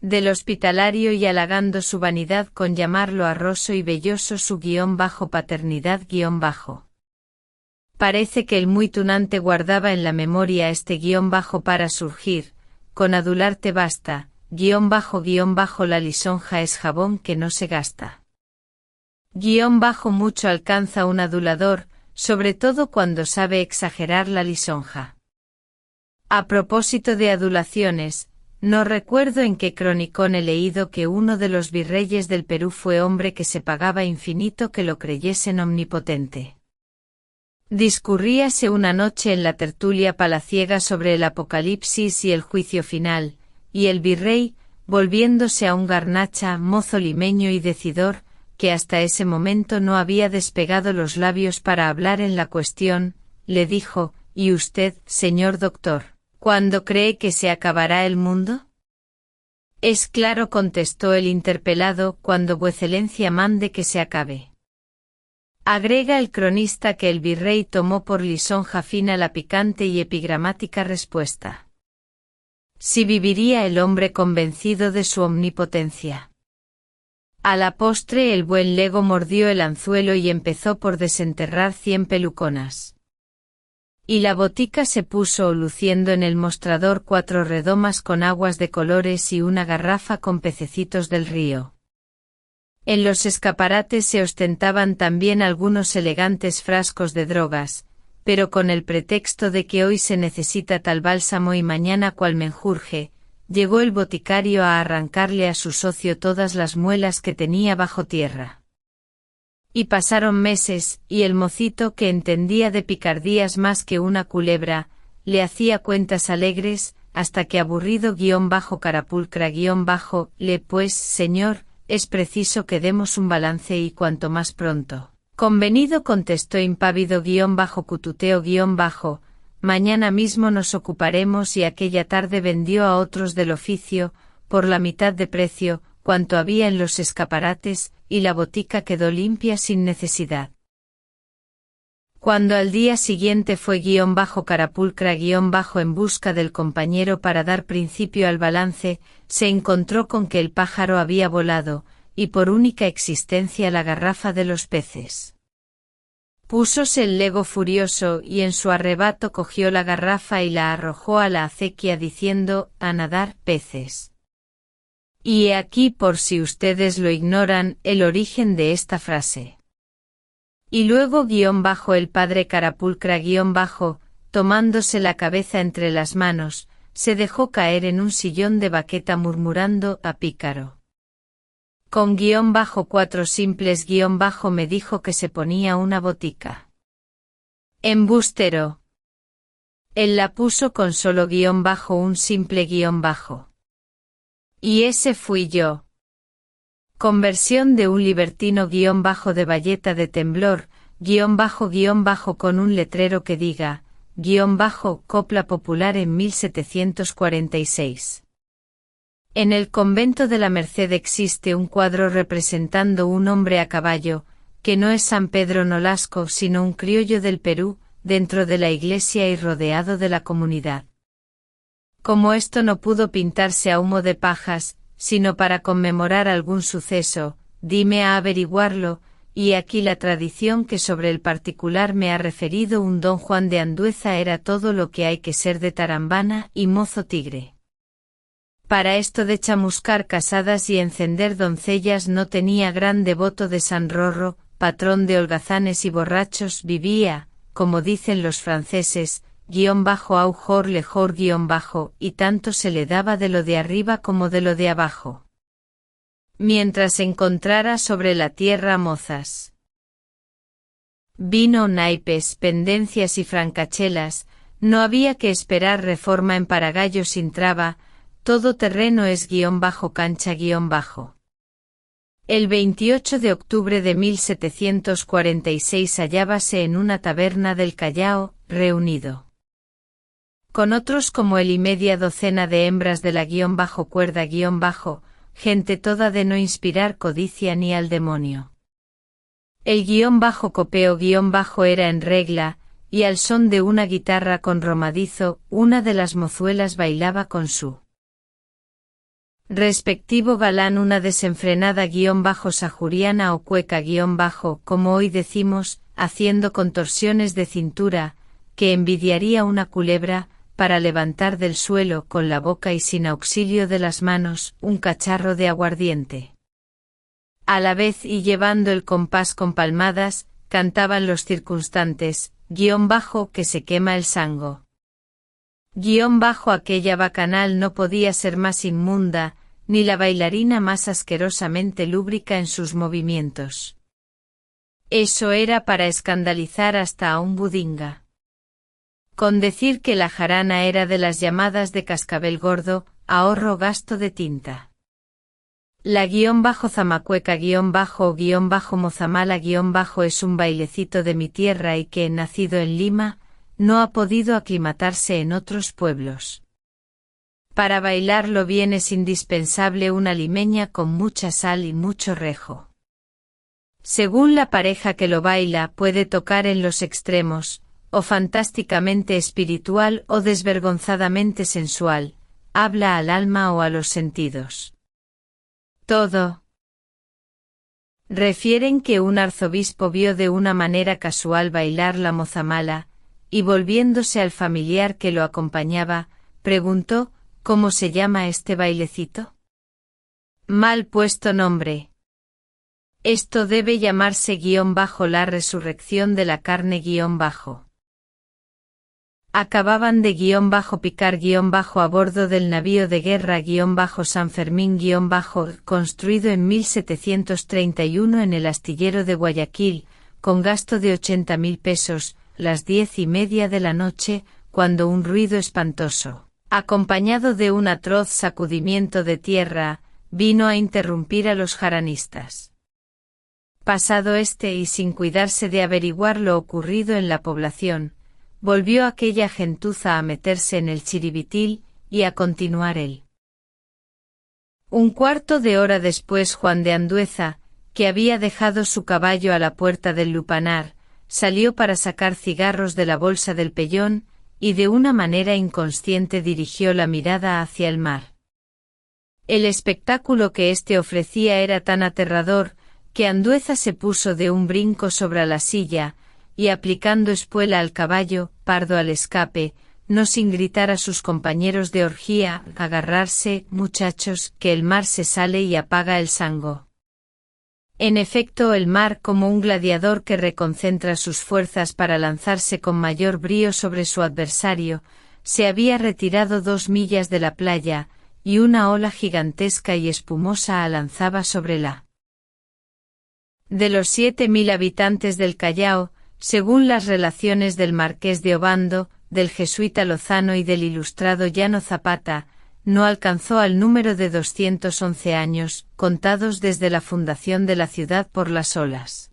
del hospitalario y halagando su vanidad con llamarlo arroso y velloso su paternidad. Parece que el muy tunante guardaba en la memoria este para surgir, con adularte basta, la lisonja es jabón que no se gasta. Mucho alcanza un adulador, sobre todo cuando sabe exagerar la lisonja. A propósito de adulaciones, no recuerdo en qué cronicón he leído que uno de los virreyes del Perú fue hombre que se pagaba infinito que lo creyesen omnipotente. Discurríase una noche en la tertulia palaciega sobre el Apocalipsis y el juicio final, y el virrey, volviéndose a un garnacha, mozo limeño y decidor, que hasta ese momento no había despegado los labios para hablar en la cuestión, le dijo: ¿Y usted, señor doctor, cuándo cree que se acabará el mundo? Es claro, contestó el interpelado, cuando vuecencia mande que se acabe. Agrega el cronista que el virrey tomó por lisonja fina la picante y epigramática respuesta. Si viviría el hombre convencido de su omnipotencia. A la postre el buen lego mordió el anzuelo y empezó por desenterrar 100 peluconas. Y la botica se puso luciendo en el mostrador 4 redomas con aguas de colores y una garrafa con pececitos del río. En los escaparates se ostentaban también algunos elegantes frascos de drogas, pero con el pretexto de que hoy se necesita tal bálsamo y mañana cual menjurje, llegó el boticario a arrancarle a su socio todas las muelas que tenía bajo tierra. Y pasaron meses, y el mocito, que entendía de picardías más que una culebra, le hacía cuentas alegres, hasta que aburrido carapulcra le pues, señor, es preciso que demos un balance y cuanto más pronto. Convenido, contestó impávido cututeo mañana mismo nos ocuparemos, y aquella tarde vendió a otros del oficio, por la mitad de precio, cuanto había en los escaparates, y la botica quedó limpia sin necesidad. Cuando al día siguiente fue carapulcra en busca del compañero para dar principio al balance, se encontró con que el pájaro había volado, y por única existencia la garrafa de los peces. Púsose el lego furioso, y en su arrebato cogió la garrafa y la arrojó a la acequia diciendo: a nadar, peces. Y he aquí, por si ustedes lo ignoran, el origen de esta frase. Y luego el padre carapulcra tomándose la cabeza entre las manos, se dejó caer en un sillón de baqueta murmurando: a pícaro. Con 4 simples me dijo que se ponía una botica. Embustero. Él la puso con solo un simple Y ese fui yo. Conversión de un libertino de bayeta de temblor, con un letrero que diga, copla popular en 1746. En el convento de la Merced existe un cuadro representando un hombre a caballo, que no es San Pedro Nolasco sino un criollo del Perú, dentro de la iglesia y rodeado de la comunidad. Como esto no pudo pintarse a humo de pajas, sino para conmemorar algún suceso, dime a averiguarlo, y aquí la tradición que sobre el particular me ha referido un don Juan de Andueza era todo lo que hay que ser de tarambana y mozo tigre. Para esto de chamuscar casadas y encender doncellas no tenía gran devoto de San Rorro, patrón de holgazanes y borrachos, vivía, como dicen los franceses, _aujor lejor _ y tanto se le daba de lo de arriba como de lo de abajo. Mientras encontrara sobre la tierra mozas, vino, naipes, pendencias y francachelas, no había que esperar reforma en Paragallo sin traba, todo terreno es _cancha _. El 28 de octubre de 1746 hallábase en una taberna del Callao, reunido con otros como él y media docena de hembras de la cuerda gente toda de no inspirar codicia ni al demonio. El copeo era en regla, y al son de una guitarra con romadizo, una de las mozuelas bailaba con su respectivo galán una desenfrenada sajuriana o cueca como hoy decimos, haciendo contorsiones de cintura, que envidiaría una culebra, para levantar del suelo con la boca y sin auxilio de las manos, un cacharro de aguardiente. A la vez y llevando el compás con palmadas, cantaban los circunstantes, que se quema el sango. Aquella bacanal no podía ser más inmunda, ni la bailarina más asquerosamente lúbrica en sus movimientos. Eso era para escandalizar hasta a un budinga. Con decir que la jarana era de las llamadas de cascabel gordo, ahorro gasto de tinta. La zamacueca mozamala es un bailecito de mi tierra y que, nacido en Lima, no ha podido aclimatarse en otros pueblos. Para bailarlo bien es indispensable una limeña con mucha sal y mucho rejo. Según la pareja que lo baila puede tocar en los extremos, o fantásticamente espiritual o desvergonzadamente sensual, habla al alma o a los sentidos. Todo. Refieren que un arzobispo vio de una manera casual bailar la mozamala, y volviéndose al familiar que lo acompañaba, preguntó, ¿cómo se llama este bailecito? Mal puesto nombre. Esto debe llamarse la resurrección de la carne Acababan de picar a bordo del navío de guerra San Fermín construido en 1731 en el astillero de Guayaquil, con gasto de 80.000 pesos, las 10:30 de la noche, cuando un ruido espantoso, acompañado de un atroz sacudimiento de tierra, vino a interrumpir a los jaranistas. Pasado y sin cuidarse de averiguar lo ocurrido en la población, volvió aquella gentuza a meterse en el chiribitil, y a continuar él. Un cuarto de hora después Juan de Andueza, que había dejado su caballo a la puerta del lupanar, salió para sacar cigarros de la bolsa del pellón, y de una manera inconsciente dirigió la mirada hacia el mar. El espectáculo que éste ofrecía era tan aterrador, que Andueza se puso de un brinco sobre la silla, y aplicando espuela al caballo, pardo al escape, no sin gritar a sus compañeros de orgía, agarrarse, muchachos, que el mar se sale y apaga el sango. En efecto, el mar, como un gladiador que reconcentra sus fuerzas para lanzarse con mayor brío sobre su adversario, se había retirado 2 millas de la playa, y una ola gigantesca y espumosa alanzaba sobre la. De los 7.000 habitantes del Callao, según las relaciones del marqués de Obando, del jesuita Lozano y del ilustrado Llano Zapata, no alcanzó al número de 211 años, contados desde la fundación de la ciudad por las olas.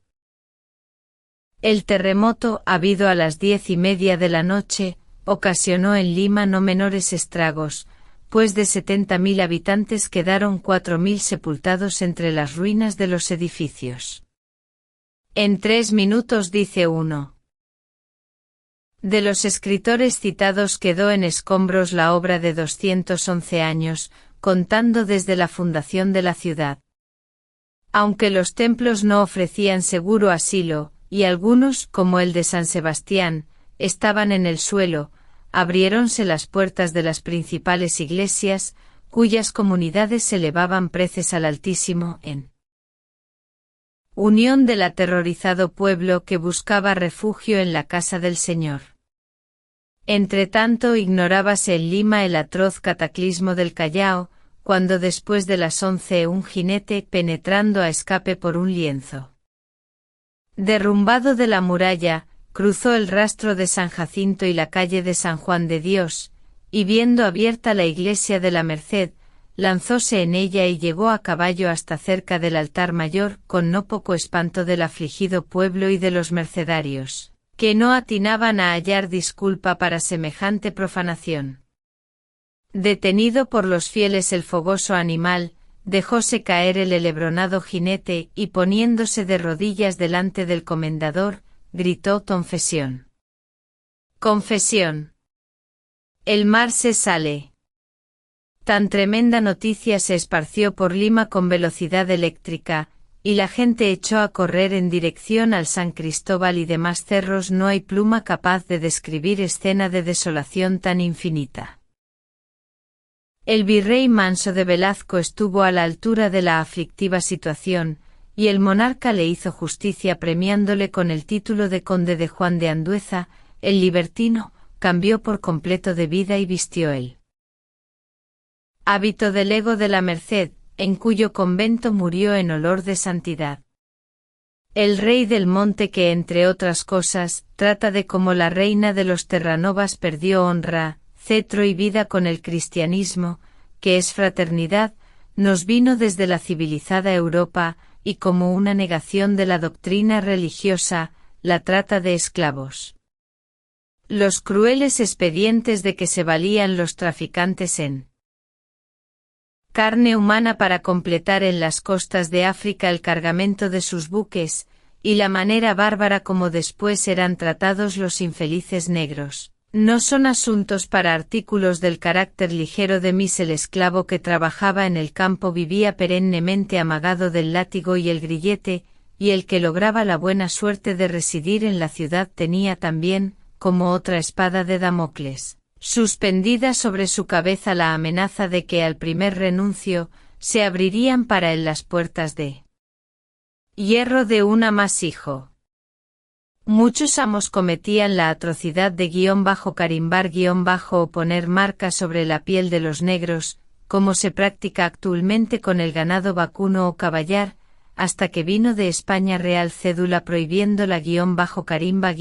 El terremoto, habido a las 10:30 de la noche, ocasionó en Lima no menores estragos, pues de 70.000 habitantes quedaron 4.000 sepultados entre las ruinas de los edificios. En 3 minutos dice uno. De los escritores citados quedó en escombros la obra de 211 años, contando desde la fundación de la ciudad. Aunque los templos no ofrecían seguro asilo, y algunos, como el de San Sebastián, estaban en el suelo, abriéronse las puertas de las principales iglesias, cuyas comunidades elevaban preces al Altísimo en unión del aterrorizado pueblo que buscaba refugio en la casa del Señor. Entretanto ignorábase en Lima el atroz cataclismo del Callao, cuando después de las 11 un jinete penetrando a escape por un lienzo derrumbado de la muralla, cruzó el rastro de San Jacinto y la calle de San Juan de Dios, y viendo abierta la iglesia de la Merced, lanzóse en ella y llegó a caballo hasta cerca del altar mayor, con no poco espanto del afligido pueblo y de los mercedarios, que no atinaban a hallar disculpa para semejante profanación. Detenido por los fieles el fogoso animal, dejóse caer el helebronado jinete y poniéndose de rodillas delante del comendador, gritó: «Confesión. Confesión. El mar se sale». Tan tremenda noticia se esparció por Lima con velocidad eléctrica, y la gente echó a correr en dirección al San Cristóbal y demás cerros. No hay pluma capaz de describir escena de desolación tan infinita. El virrey Manso de Velazco estuvo a la altura de la aflictiva situación, y el monarca le hizo justicia premiándole con el título de conde de Juan de Andueza. El libertino cambió por completo de vida y vistió el hábito de lego de la Merced, en cuyo convento murió en olor de santidad. El rey del monte, que entre otras cosas, trata de cómo la reina de los Terranovas perdió honra, cetro y vida con el cristianismo, que es fraternidad, nos vino desde la civilizada Europa, y como una negación de la doctrina religiosa, la trata de esclavos. Los crueles expedientes de que se valían los traficantes en carne humana para completar en las costas de África el cargamento de sus buques, y la manera bárbara como después eran tratados los infelices negros, no son asuntos para artículos del carácter ligero de mí. El esclavo que trabajaba en el campo vivía perennemente amagado del látigo y el grillete, y el que lograba la buena suerte de residir en la ciudad tenía también, como otra espada de Damocles, suspendida sobre su cabeza, la amenaza de que al primer renuncio, se abrirían para él las puertas de hierro de un amasijo. Muchos amos cometían la atrocidad de carimbar o poner marcas sobre la piel de los negros, como se practica actualmente con el ganado vacuno o caballar, hasta que vino de España real cédula prohibiendo la carimba.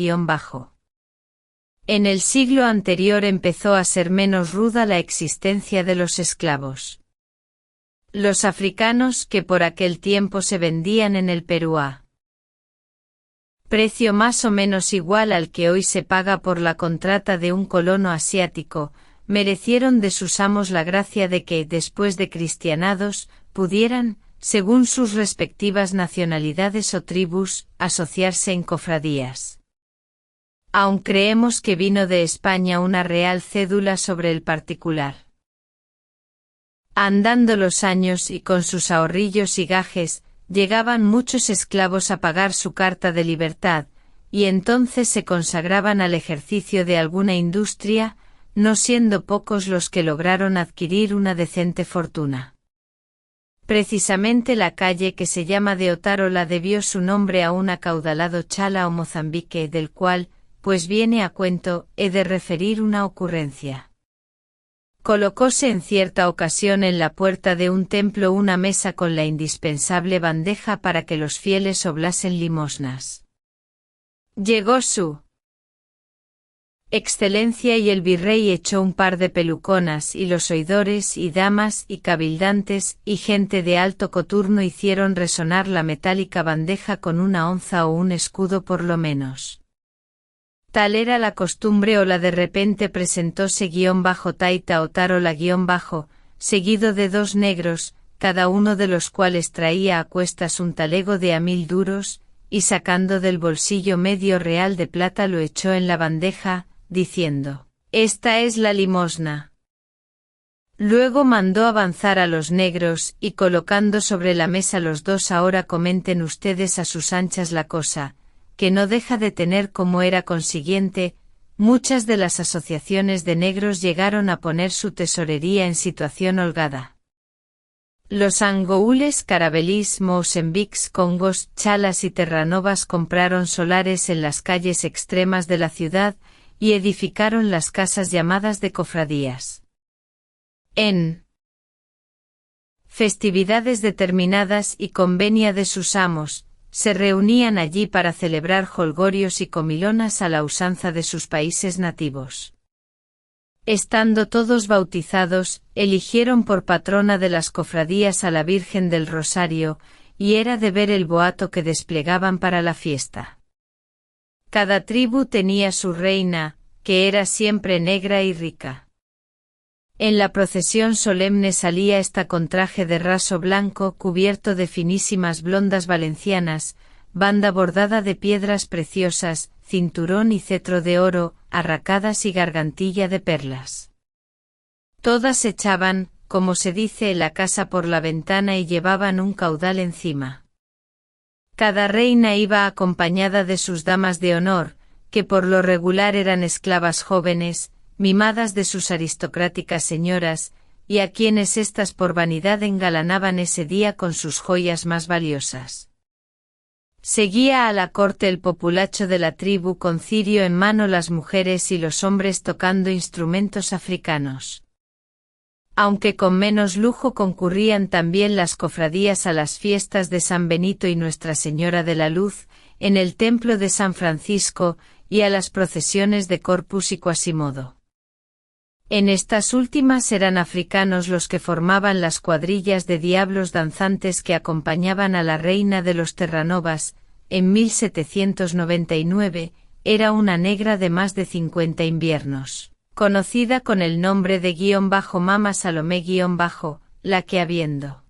En el siglo anterior empezó a ser menos ruda la existencia de los esclavos. Los africanos, que por aquel tiempo se vendían en el Perú a precio más o menos igual al que hoy se paga por la contrata de un colono asiático, merecieron de sus amos la gracia de que, después de cristianados, pudieran, según sus respectivas nacionalidades o tribus, asociarse en cofradías. Aún creemos que vino de España una real cédula sobre el particular. Andando los años y con sus ahorrillos y gajes, llegaban muchos esclavos a pagar su carta de libertad, y entonces se consagraban al ejercicio de alguna industria, no siendo pocos los que lograron adquirir una decente fortuna. Precisamente la calle que se llama de Otárola debió su nombre a un acaudalado chala o Mozambique, del cual, pues viene a cuento, he de referir una ocurrencia. Colocóse en cierta ocasión en la puerta de un templo una mesa con la indispensable bandeja para que los fieles oblasen limosnas. Llegó su Excelencia y el virrey echó un par de peluconas, y los oidores y damas y cabildantes y gente de alto coturno hicieron resonar la metálica bandeja con una onza o un escudo por lo menos. Tal era la costumbre o la de repente presentóse Taita o Tarola seguido de dos negros, cada uno de los cuales traía a cuestas un talego de 1000 duros, y sacando del bolsillo medio real de plata lo echó en la bandeja, diciendo: «Esta es la limosna». Luego mandó avanzar a los negros, y colocando sobre la mesa los dos: «Ahora comenten ustedes a sus anchas la cosa», que no deja de tener como era consiguiente, muchas de las asociaciones de negros llegaron a poner su tesorería en situación holgada. Los angoules, carabelís, mozambiques, congos, chalas y terranovas compraron solares en las calles extremas de la ciudad, y edificaron las casas llamadas de cofradías. En festividades determinadas y convenia de sus amos, se reunían allí para celebrar jolgorios y comilonas a la usanza de sus países nativos. Estando todos bautizados, eligieron por patrona de las cofradías a la Virgen del Rosario, y era de ver el boato que desplegaban para la fiesta. Cada tribu tenía su reina, que era siempre negra y rica. En la procesión solemne salía esta con traje de raso blanco cubierto de finísimas blondas valencianas, banda bordada de piedras preciosas, cinturón y cetro de oro, arracadas y gargantilla de perlas. Todas echaban, como se dice, la casa por la ventana y llevaban un caudal encima. Cada reina iba acompañada de sus damas de honor, que por lo regular eran esclavas jóvenes, mimadas de sus aristocráticas señoras, y a quienes éstas por vanidad engalanaban ese día con sus joyas más valiosas. Seguía a la corte el populacho de la tribu con cirio en mano, las mujeres y los hombres tocando instrumentos africanos. Aunque con menos lujo concurrían también las cofradías a las fiestas de San Benito y Nuestra Señora de la Luz, en el templo de San Francisco, y a las procesiones de Corpus y Quasimodo. En estas últimas eran africanos los que formaban las cuadrillas de diablos danzantes que acompañaban a la reina de los Terranovas. En 1799, era una negra de más de 50 inviernos, conocida con el nombre de _Mama Salomé _ la que habiendo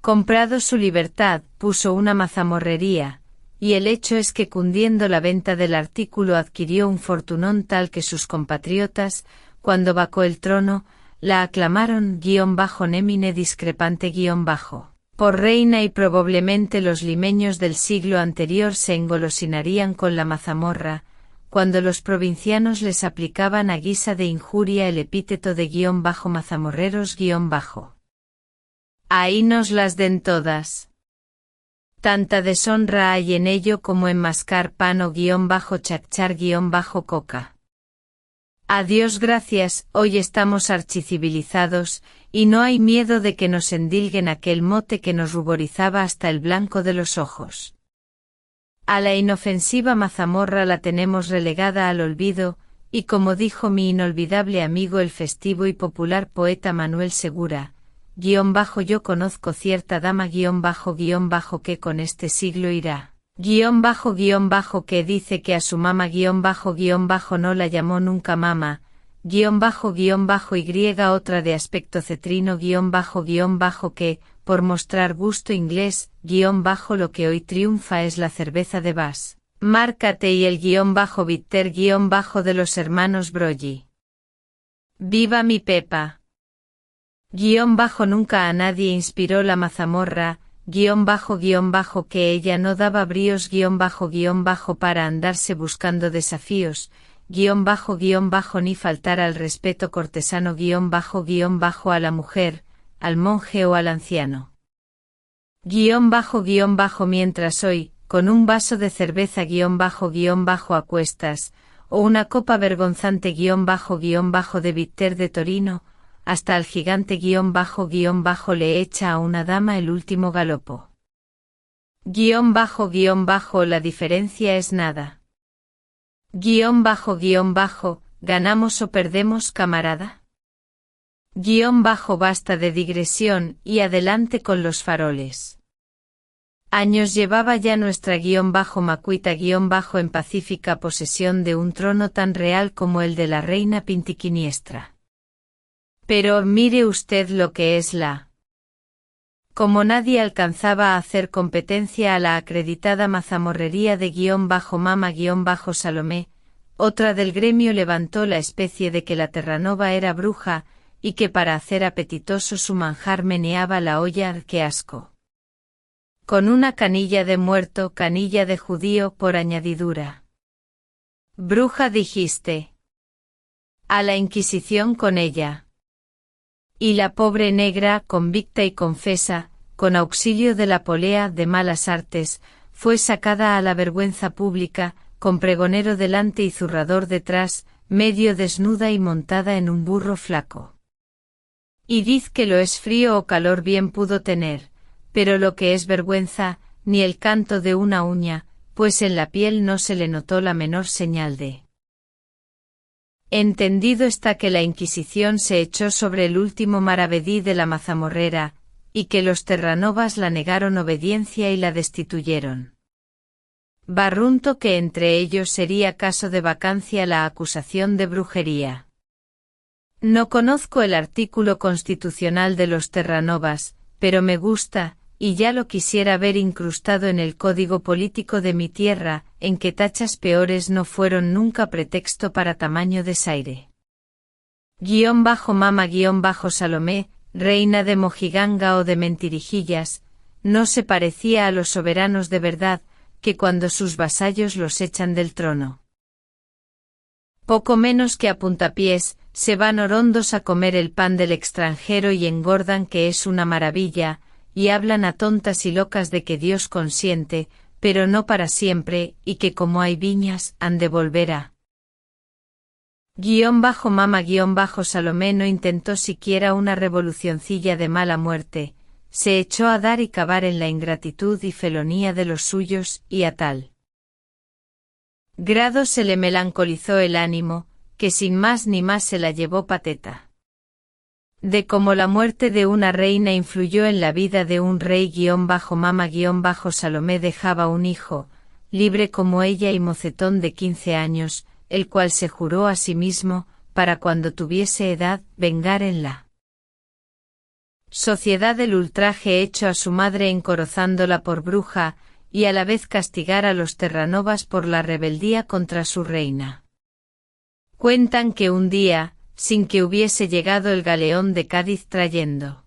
comprado su libertad, puso una mazamorrería, y el hecho es que cundiendo la venta del artículo adquirió un fortunón tal que sus compatriotas, cuando vacó el trono, la aclamaron _nemine discrepante _ por reina, y probablemente los limeños del siglo anterior se engolosinarían con la mazamorra, cuando los provincianos les aplicaban a guisa de injuria el epíteto de _mazamorreros _ Ahí nos las den todas. Tanta deshonra hay en ello como en mascar pan o _chachar _coca. A Dios gracias, hoy estamos archicivilizados, y no hay miedo de que nos endilguen aquel mote que nos ruborizaba hasta el blanco de los ojos. A la inofensiva mazamorra la tenemos relegada al olvido, y como dijo mi inolvidable amigo el festivo y popular poeta Manuel Segura, yo conozco cierta dama que con este siglo irá, que dice que a su mama no la llamó nunca mama, y otra de aspecto cetrino que, por mostrar gusto inglés, lo que hoy triunfa es la cerveza de Bass, márcate, y el bitter de los hermanos Broglie. ¡Viva mi Pepa! Nunca a nadie inspiró la mazamorra, que ella no daba bríos para andarse buscando desafíos, ni faltar al respeto cortesano a la mujer, al monje o al anciano. Mientras hoy, con un vaso de cerveza a cuestas, o una copa vergonzante de bitter de Torino, hasta al gigante le echa a una dama el último galopo. La diferencia es nada. ¿Ganamos o perdemos, camarada? Basta de digresión, y adelante con los faroles. Años llevaba ya nuestra Macuita en pacífica posesión de un trono tan real como el de la reina Pintiquiniestra. Pero mire usted lo que es la. Como nadie alcanzaba a hacer competencia a la acreditada mazamorrería de _mama Salomé, otra del gremio levantó la especie de que la Terranova era bruja, y que para hacer apetitoso su manjar meneaba la olla, ¡qué asco! Con una canilla de muerto, canilla de judío por añadidura. Bruja dijiste. A la Inquisición con ella. Y la pobre negra, convicta y confesa, con auxilio de la polea de malas artes, fue sacada a la vergüenza pública, con pregonero delante y zurrador detrás, medio desnuda y montada en un burro flaco. Y diz que lo es frío o calor bien pudo tener, pero lo que es vergüenza, ni el canto de una uña, pues en la piel no se le notó la menor señal de. Entendido está que la Inquisición se echó sobre el último maravedí de la mazamorrera, y que los Terranovas la negaron obediencia y la destituyeron. Barrunto que entre ellos sería caso de vacancia la acusación de brujería. No conozco el artículo constitucional de los Terranovas, pero me gusta, y ya lo quisiera ver incrustado en el código político de mi tierra, en que tachas peores no fueron nunca pretexto para tamaño desaire. Mama-Salomé, reina de Mojiganga o de Mentirijillas, no se parecía a los soberanos de verdad, que cuando sus vasallos los echan del trono, poco menos que a puntapiés, se van orondos a comer el pan del extranjero y engordan, que es una maravilla, y hablan a tontas y locas de que Dios consiente, pero no para siempre, y que como hay viñas, han de volver a. Mama-Salomé no intentó siquiera una revolucioncilla de mala muerte, se echó a dar y cavar en la ingratitud y felonía de los suyos, y a tal grado se le melancolizó el ánimo, que sin más ni más se la llevó pateta. De cómo la muerte de una reina influyó en la vida de un rey-Mama-Salomé dejaba un hijo, libre como ella y mocetón de 15 años, el cual se juró a sí mismo, para cuando tuviese edad, vengar en la sociedad el ultraje hecho a su madre encorozándola por bruja, y a la vez castigar a los Terranovas por la rebeldía contra su reina. Cuentan que un día, sin que hubiese llegado el galeón de Cádiz trayendo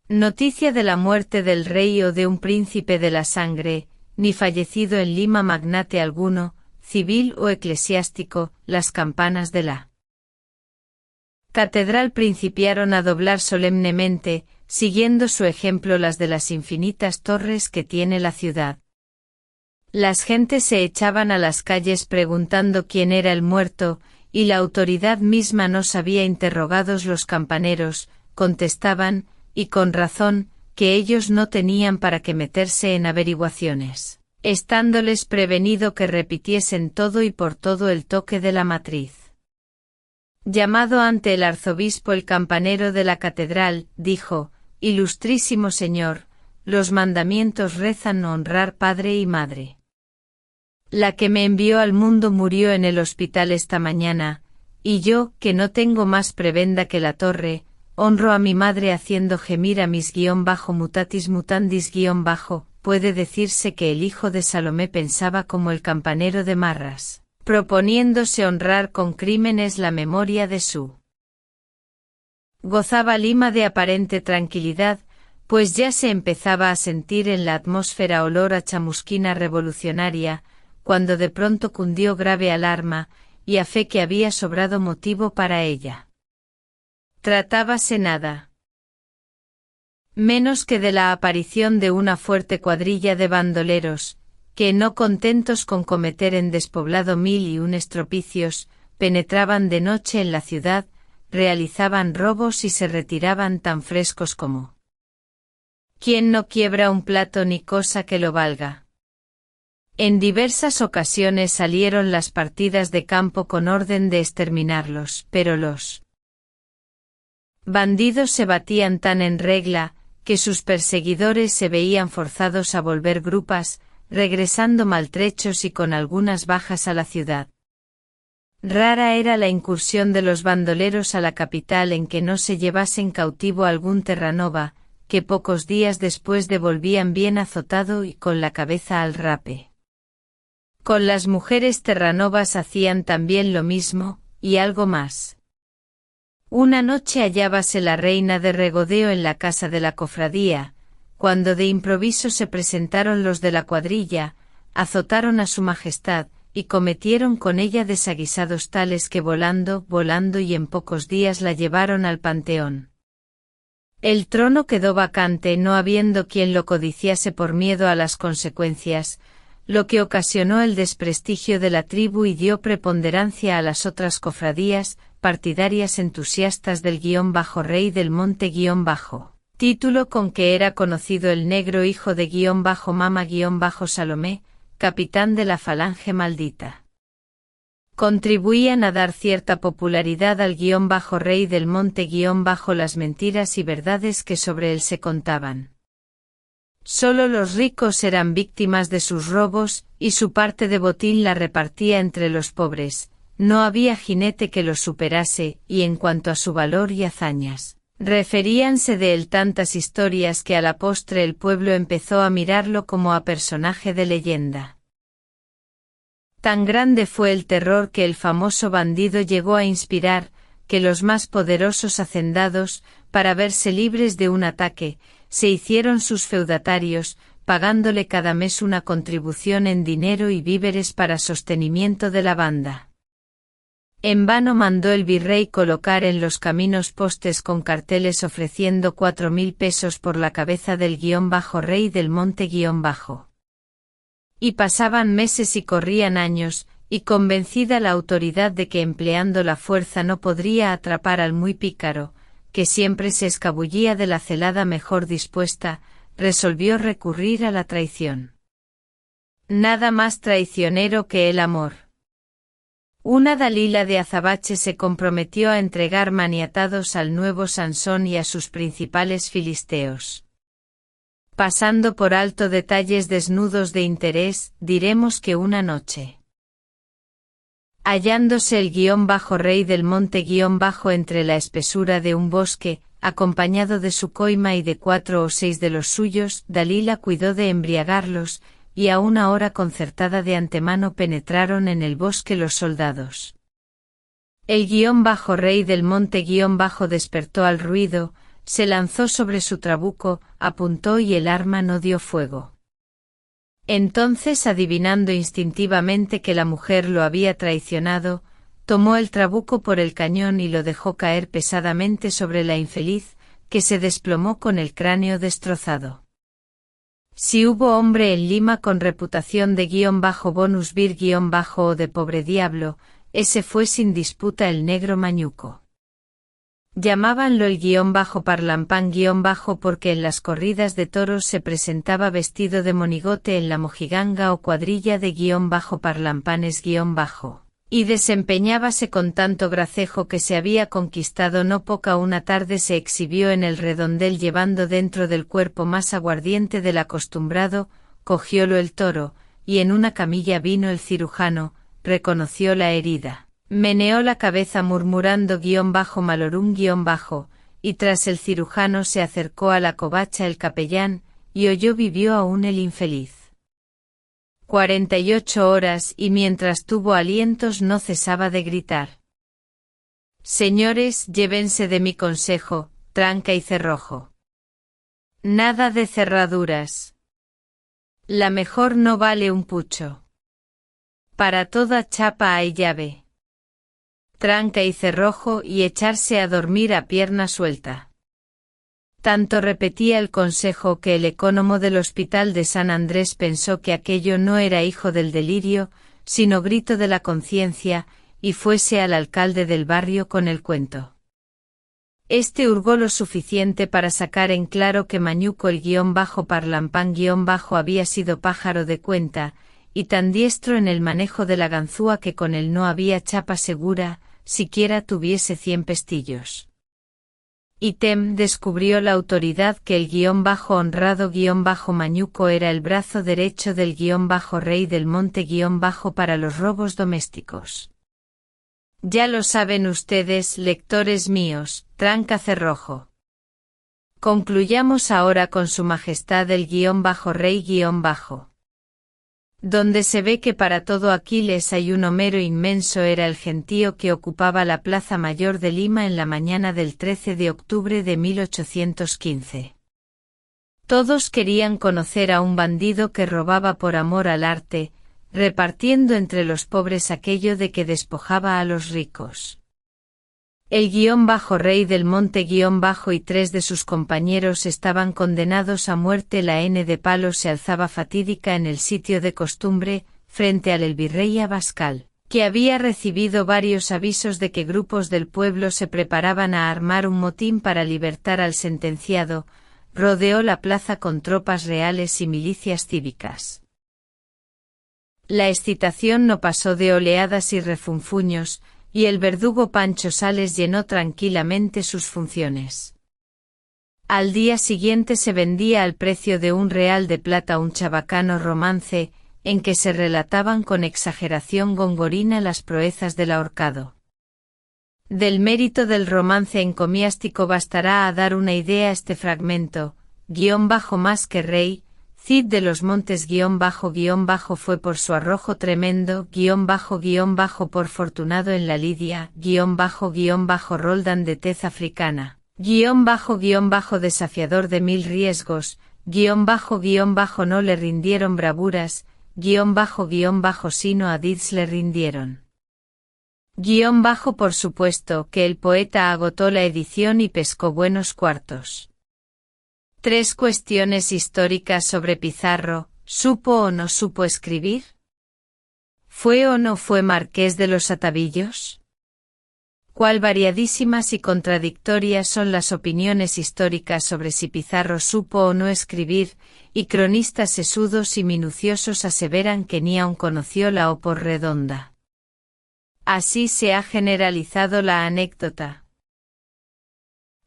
noticia de la muerte del rey o de un príncipe de la sangre, ni fallecido en Lima magnate alguno, civil o eclesiástico, las campanas de la catedral principiaron a doblar solemnemente, siguiendo su ejemplo las de las infinitas torres que tiene la ciudad. Las gentes se echaban a las calles preguntando quién era el muerto, y la autoridad misma no sabía. Interrogados los campaneros, contestaban, y con razón, que ellos no tenían para qué meterse en averiguaciones, estándoles prevenido que repitiesen todo y por todo el toque de la matriz. Llamado ante el arzobispo el campanero de la catedral, dijo: Ilustrísimo señor, los mandamientos rezan honrar padre y madre. La que me envió al mundo murió en el hospital esta mañana, y yo, que no tengo más prebenda que la torre, honro a mi madre haciendo gemir a mis -mutatis mutandis -. Puede decirse que el hijo de Salomé pensaba como el campanero de Marras, proponiéndose honrar con crímenes la memoria de su. Gozaba Lima de aparente tranquilidad, pues ya se empezaba a sentir en la atmósfera olor a chamusquina revolucionaria, cuando de pronto cundió grave alarma, y a fe que había sobrado motivo para ella. Tratábase nada menos que de la aparición de una fuerte cuadrilla de bandoleros, que no contentos con cometer en despoblado 1001 estropicios, penetraban de noche en la ciudad, realizaban robos y se retiraban tan frescos como quien no quiebra un plato ni cosa que lo valga. En diversas ocasiones salieron las partidas de campo con orden de exterminarlos, pero los bandidos se batían tan en regla, que sus perseguidores se veían forzados a volver grupas, regresando maltrechos y con algunas bajas a la ciudad. Rara era la incursión de los bandoleros a la capital en que no se llevasen cautivo algún Terranova, que pocos días después devolvían bien azotado y con la cabeza al rape. Con las mujeres terranovas hacían también lo mismo, y algo más. Una noche hallábase la reina de regodeo en la casa de la cofradía, cuando de improviso se presentaron los de la cuadrilla, azotaron a su majestad, y cometieron con ella desaguisados tales que volando y en pocos días la llevaron al panteón. El trono quedó vacante no habiendo quien lo codiciase por miedo a las consecuencias, lo que ocasionó el desprestigio de la tribu y dio preponderancia a las otras cofradías, partidarias entusiastas del -rey del monte -, título con que era conocido el negro hijo de -Mama-Salomé, capitán de la falange maldita. Contribuían a dar cierta popularidad al -rey del monte las mentiras y verdades que sobre él se contaban. Solo los ricos eran víctimas de sus robos, y su parte de botín la repartía entre los pobres, no había jinete que los superase, y en cuanto a su valor y hazañas, referíanse de él tantas historias que a la postre el pueblo empezó a mirarlo como a personaje de leyenda. Tan grande fue el terror que el famoso bandido llegó a inspirar, que los más poderosos hacendados, para verse libres de un ataque, se hicieron sus feudatarios, pagándole cada mes una contribución en dinero y víveres para sostenimiento de la banda. En vano mandó el virrey colocar en los caminos postes con carteles ofreciendo 4.000 pesos por la cabeza del -rey del monte -. Y pasaban meses y corrían años, y convencida la autoridad de que empleando la fuerza no podría atrapar al muy pícaro, que siempre se escabullía de la celada mejor dispuesta, resolvió recurrir a la traición. Nada más traicionero que el amor. Una Dalila de Azabache se comprometió a entregar maniatados al nuevo Sansón y a sus principales filisteos. Pasando por alto detalles desnudos de interés, diremos que una noche, hallándose el -rey del monte entre la espesura de un bosque, acompañado de su coima y de 4 o 6 de los suyos, Dalila cuidó de embriagarlos, y a una hora concertada de antemano penetraron en el bosque los soldados. El -rey del monte despertó al ruido, se lanzó sobre su trabuco, apuntó y el arma no dio fuego. Entonces, adivinando instintivamente que la mujer lo había traicionado, tomó el trabuco por el cañón y lo dejó caer pesadamente sobre la infeliz, que se desplomó con el cráneo destrozado. Si hubo hombre en Lima con reputación de -bonus vir- o de pobre diablo, ese fue sin disputa el negro Mañuco. Llamábanlo el -parlampán- porque en las corridas de toros se presentaba vestido de monigote en la mojiganga o cuadrilla de -parlampanes- y desempeñábase con tanto gracejo que se había conquistado no poca. Una tarde se exhibió en el redondel llevando dentro del cuerpo más aguardiente del acostumbrado, cogiólo el toro, y en una camilla vino el cirujano, reconoció la herida. Meneó la cabeza murmurando -malorún-, y tras el cirujano se acercó a la covacha el capellán, y oyó vivió aún el infeliz. 48 horas y mientras tuvo alientos no cesaba de gritar. Señores, llévense de mi consejo, tranca y cerrojo. Nada de cerraduras. La mejor no vale un pucho. Para toda chapa hay llave. Tranca y cerrojo y echarse a dormir a pierna suelta. Tanto repetía el consejo que el ecónomo del hospital de San Andrés pensó que aquello no era hijo del delirio, sino grito de la conciencia, y fuese al alcalde del barrio con el cuento. Este hurgó lo suficiente para sacar en claro que Mañuco el -parlampán- había sido pájaro de cuenta, y tan diestro en el manejo de la ganzúa que con él no había chapa segura, siquiera tuviese 100 pestillos. Ítem descubrió la autoridad que el honrado Mañuco era el brazo derecho del -rey del monte para los robos domésticos. Ya lo saben ustedes, lectores míos, tranca cerrojo. Concluyamos ahora con su majestad el -rey donde se ve que para todo Aquiles hay un Homero inmenso. Era el gentío que ocupaba la Plaza Mayor de Lima en la mañana del 13 de octubre de 1815. Todos querían conocer a un bandido que robaba por amor al arte, repartiendo entre los pobres aquello de que despojaba a los ricos. El -rey del monte y 3 de sus compañeros estaban condenados a muerte. La N de Palo se alzaba fatídica en el sitio de costumbre, frente al el virrey Abascal, que había recibido varios avisos de que grupos del pueblo se preparaban a armar un motín para libertar al sentenciado. Rodeó la plaza con tropas reales y milicias cívicas. La excitación no pasó de oleadas y refunfuños, y el verdugo Pancho Sales llenó tranquilamente sus funciones. Al día siguiente se vendía al precio de £1 de plata un chabacano romance, en que se relataban con exageración gongorina las proezas del ahorcado. Del mérito del romance encomiástico bastará a dar una idea este fragmento, _más que rey, Cid de los Montes __ fue por su arrojo tremendo __ por fortunado en la lidia __ Roldán de tez africana __ desafiador de mil riesgos __ no le rindieron bravuras __ sino a Dids le rindieron por supuesto que el poeta agotó la edición y pescó buenos cuartos. 3 cuestiones históricas sobre Pizarro: ¿supo o no supo escribir? ¿Fue o no fue marqués de los Atavillos? Cuál variadísimas y contradictorias son las opiniones históricas sobre si Pizarro supo o no escribir, y cronistas sesudos y minuciosos aseveran que ni aun conoció la O por redonda. Así se ha generalizado la anécdota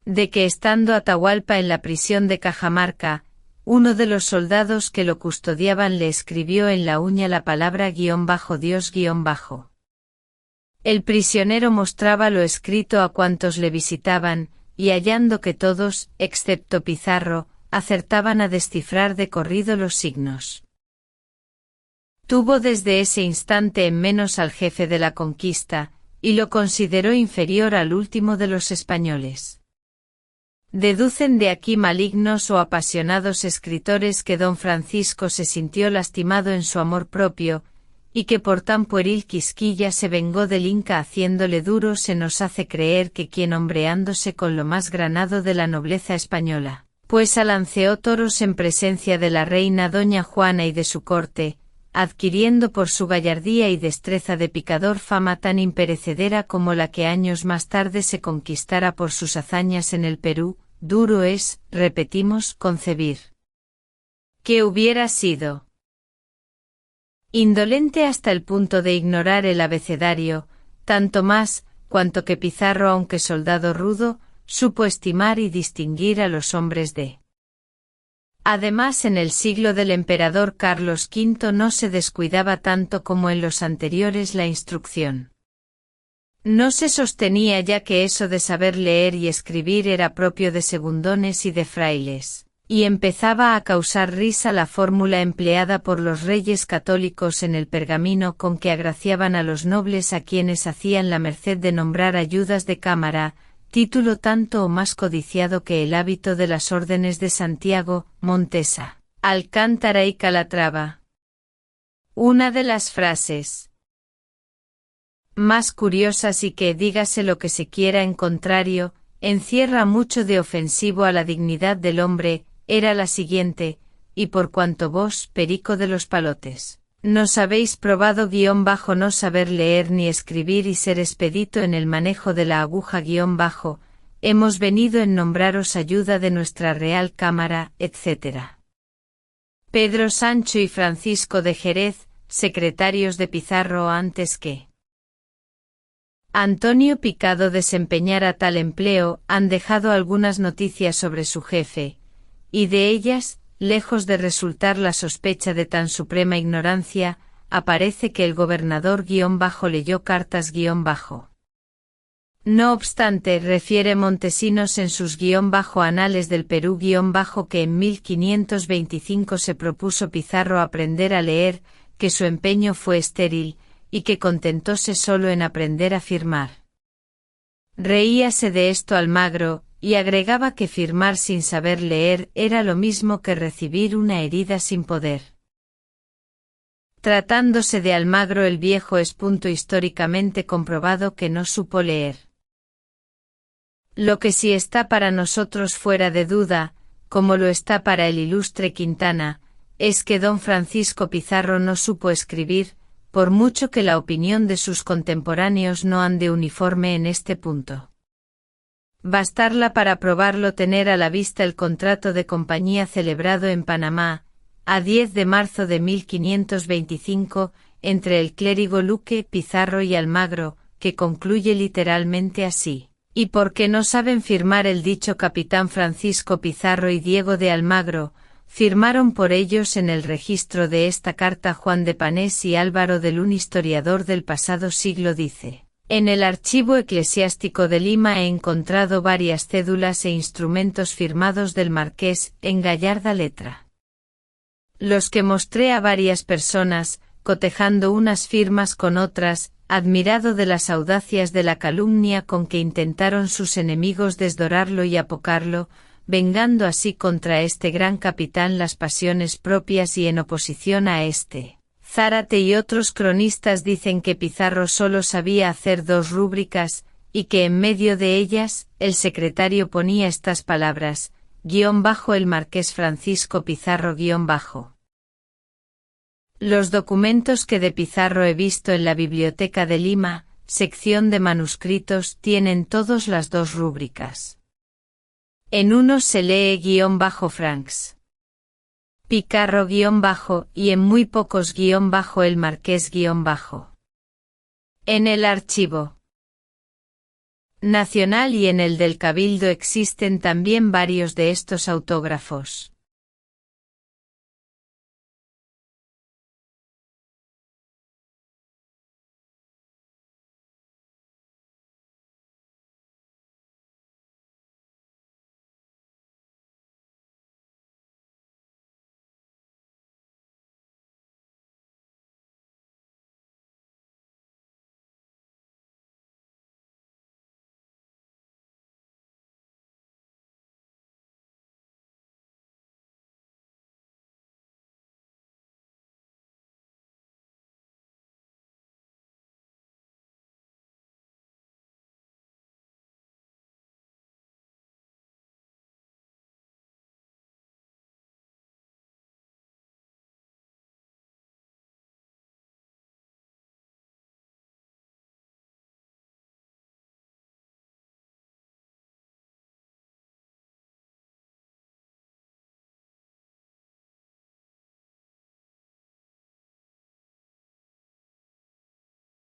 de que estando Atahualpa en la prisión de Cajamarca, uno de los soldados que lo custodiaban le escribió en la uña la palabra _Dios _. El prisionero mostraba lo escrito a cuantos le visitaban, y hallando que todos, excepto Pizarro, acertaban a descifrar de corrido los signos. Tuvo desde ese instante en menos al jefe de la conquista, y lo consideró inferior al último de los españoles. Deducen de aquí malignos o apasionados escritores que don Francisco se sintió lastimado en su amor propio, y que por tan pueril quisquilla se vengó del Inca haciéndole duro. Se nos hace creer que quien hombreándose con lo más granado de la nobleza española, pues alanceó toros en presencia de la reina doña Juana y de su corte, adquiriendo por su gallardía y destreza de picador fama tan imperecedera como la que años más tarde se conquistara por sus hazañas en el Perú, duro es, repetimos, concebir que hubiera sido indolente hasta el punto de ignorar el abecedario, tanto más, cuanto que Pizarro, aunque soldado rudo, supo estimar y distinguir a los hombres de. Además, en el siglo del emperador Carlos V no se descuidaba tanto como en los anteriores la instrucción. No se sostenía ya que eso de saber leer y escribir era propio de segundones y de frailes, y empezaba a causar risa la fórmula empleada por los reyes católicos en el pergamino con que agraciaban a los nobles a quienes hacían la merced de nombrar ayudas de cámara, título tanto o más codiciado que el hábito de las órdenes de Santiago, Montesa, Alcántara y Calatrava. Una de las frases más curiosas y que, dígase lo que se quiera en contrario, encierra mucho de ofensivo a la dignidad del hombre, era la siguiente: y por cuanto vos, Perico de los Palotes, nos habéis probado _ no saber leer ni escribir y ser expedito en el manejo de la aguja _ hemos venido en nombraros ayuda de nuestra Real Cámara, etc. Pedro Sancho y Francisco de Jerez, secretarios de Pizarro antes que Antonio Picado desempeñara tal empleo, han dejado algunas noticias sobre su jefe, y de ellas, lejos de resultar la sospecha de tan suprema ignorancia, aparece que el gobernador _ leyó cartas _ No obstante, refiere Montesinos en sus _ Anales del Perú _ que en 1525 se propuso Pizarro aprender a leer, que su empeño fue estéril, y que contentóse solo en aprender a firmar. Reíase de esto Almagro, y agregaba que firmar sin saber leer era lo mismo que recibir una herida sin poder. Tratándose de Almagro el Viejo es punto históricamente comprobado que no supo leer. Lo que sí está para nosotros fuera de duda, como lo está para el ilustre Quintana, es que don Francisco Pizarro no supo escribir, por mucho que la opinión de sus contemporáneos no ande uniforme en este punto. Bastarla para probarlo tener a la vista el contrato de compañía celebrado en Panamá, a 10 de marzo de 1525, entre el clérigo Luque, Pizarro y Almagro, que concluye literalmente así: y porque no saben firmar el dicho capitán Francisco Pizarro y Diego de Almagro, firmaron por ellos en el registro de esta carta Juan de Panés y Álvaro del un historiador del pasado siglo dice: en el archivo eclesiástico de Lima he encontrado varias cédulas e instrumentos firmados del marqués, en gallarda letra. los que mostré a varias personas, cotejando unas firmas con otras, admirado de las audacias de la calumnia con que intentaron sus enemigos desdorarlo y apocarlo, vengando así contra este gran capitán las pasiones propias y en oposición a este. Zárate y otros cronistas dicen que Pizarro solo sabía hacer 2 rúbricas, y que en medio de ellas, el secretario ponía estas palabras, _el marqués Francisco Pizarro _. Los documentos que de Pizarro he visto en la Biblioteca de Lima, sección de manuscritos, tienen todos las 2 rúbricas. En unos se lee _Franks. Picarro _ y en muy pocos _ el marqués _ En el archivo nacional y en el del Cabildo existen también varios de estos autógrafos.